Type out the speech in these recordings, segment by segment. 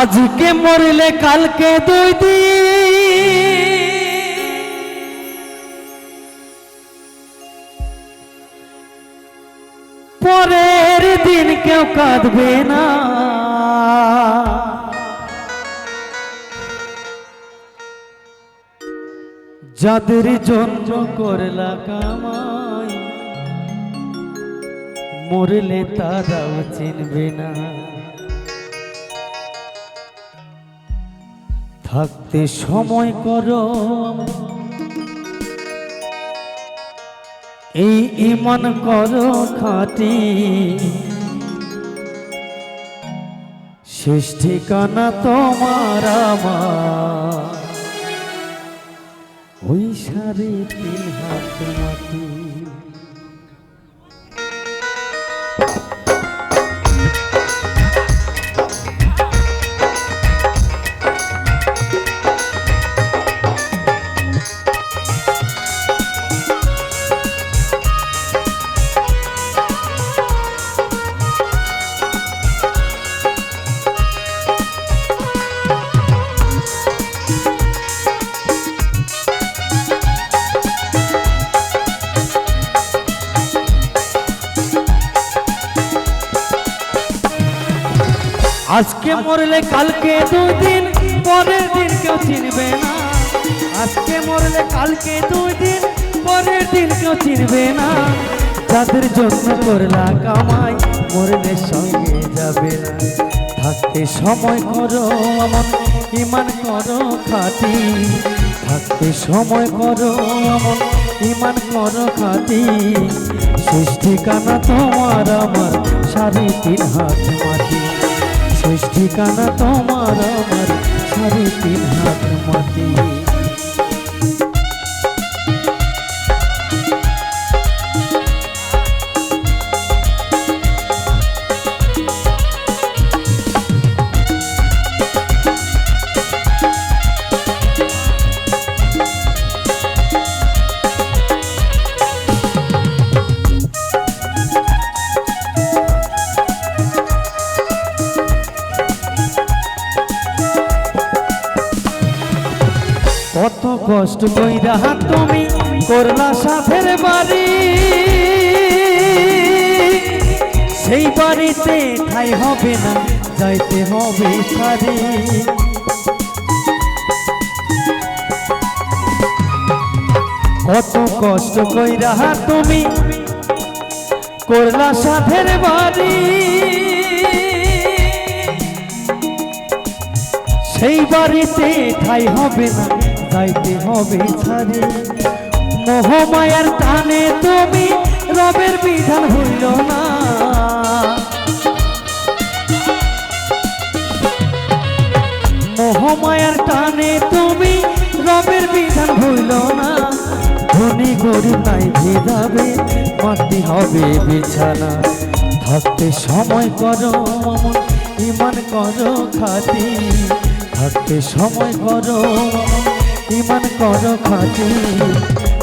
আজকে মরলে কালকে 2 দিন পরের দিন কেউ কাঁদবে না। যাদের জন্য করলা কামাই মরলে তারাও চিনবে না। থাকতে সময় করো এই ঈমান করো খাঁটি, শেষ ঠিকানা তোমার আমার ওই 3.5 হাত মাটি। আজকে মরলে কালকে 2 দিন পরের দিন কেউ চিনবে না। আজকে মরলে কালকে 2 দিন পরের দিন কেউ চিনবে না। যাদের জন্য করলা কামাই মরলে সঙ্গে যাবে না। থাকতে সময় করো আমন ঈমান করো খাঁটি, থাকতে সময় করো আমন ঈমান করো খাঁটি, শেষ ঠিকানা তোমার আমার 3.5 হাত মাটি। শেষ ঠিকানা তোমার আমার 3.5 হাত মাটি। কত কষ্ট কইরা তুমি করলা সাথের বাড়ি, সেই বাড়িতে ঠাই হবে না যাইতে হবে সারি। কত কষ্ট কইরা তুমি করলা সাথের বাড়ি, সেই বাড়িতে ঠাই হবে না যাইতে হবে ছাড়ি। মোহমায়ার টানে তুমি রবের বিধান হইল না। মোহমায়ার টানে তুমি রবের বিধান হইল না। ধনী গরিব নাই ভেদাবে মাটি হবে বিছানা। থাকতে সময় করো আমন ঈমান করো খাঁটি, থাকতে সময় করো ঈমান করো খাঁটি,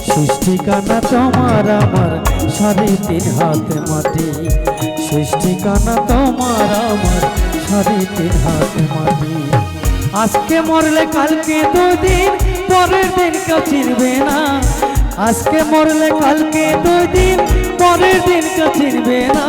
শেষ ঠিকানা তোমার আমার 3.5 হাত মাটি। শেষ ঠিকানা তোমার আমার 3.5 হাত মাটি। আজকে মরলে কালকে 2 দিন পরের দিন কেউ চিনবে না। আজকে মরলে কালকে 2 দিন পরের দিন কেউ চিনবে না।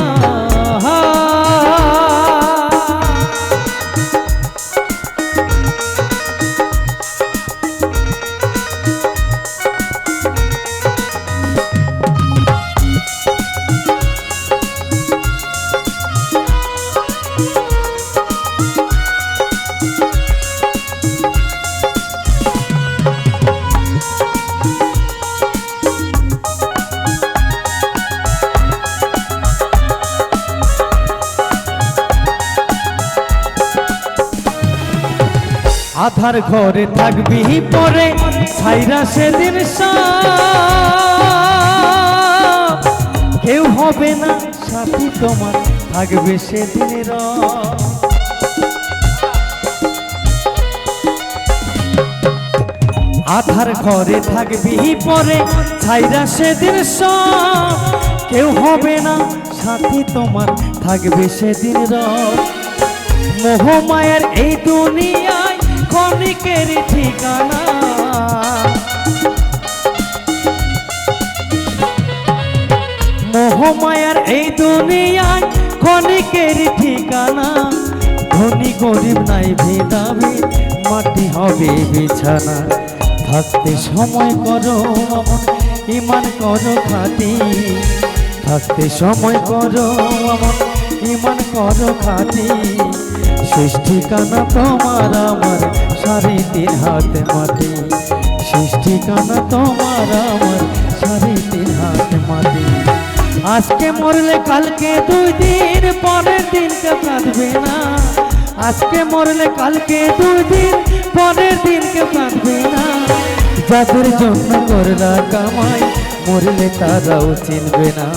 আধার ঘরে থাকবি পরে ছাইরা সেদিন কেউ হবে না সাথী তোমার থাকবে সেদিন। আধার ঘরে থাকবি পরে ছাইরা সেদিন কেউ হবে না সাথী তোমার, থাকবে সেদিন রব। মোহমায়ার এই দুনিয়ায় ক্ষণিকের ঠিকানা, মোহমায়ার এই দুনিয়ায় ক্ষণিকের ঠিকানা। ধনী গরিব নাই ভেদাভেদ, মাটি হবে বিছানা। থাকতে সময় করো আমন, ইমান করো খাঁটি। থাকতে সময় করো আমন, ইমান করো খাঁটি। শেষ ঠিকানা তোমার আমার, 3.5 হাত মাটি। শেষ ঠিকানা তোমার আমার, 3.5 হাত মাটি। আজকে মরলে কালকে 2 দিন, পরের দিন কে কাঁদবে না। আজকে মরলে কালকে 2 দিন, পরের দিন কে কাঁদবে না। যাদের জন্য করলা কামাই, মরলে তারাও চিনবে না।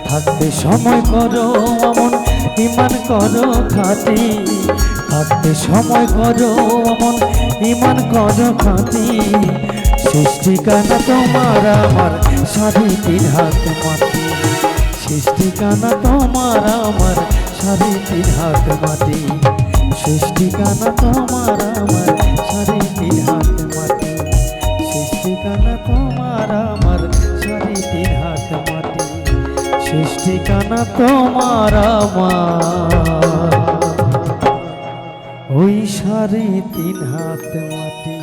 থাকতে সময় করো আমন, ইমান করো খাঁটি। থাকতে সময় করো আমন, ইমান করো খাঁটি। শেষ ঠিকানা তোমার আমার, 3.5 হাত মাটি। শেষ ঠিকানা তোমার আমার, 3.5 হাত মাটি। শেষ ঠিকানা তোমার আমার, 3.5 হাত মাটি। শেষ ঠিকানা তোমার আমার, 3.5 হাত মাটি। শেষ ঠিকানা তোমার আমার, ওই 3.5 হাত মাটি।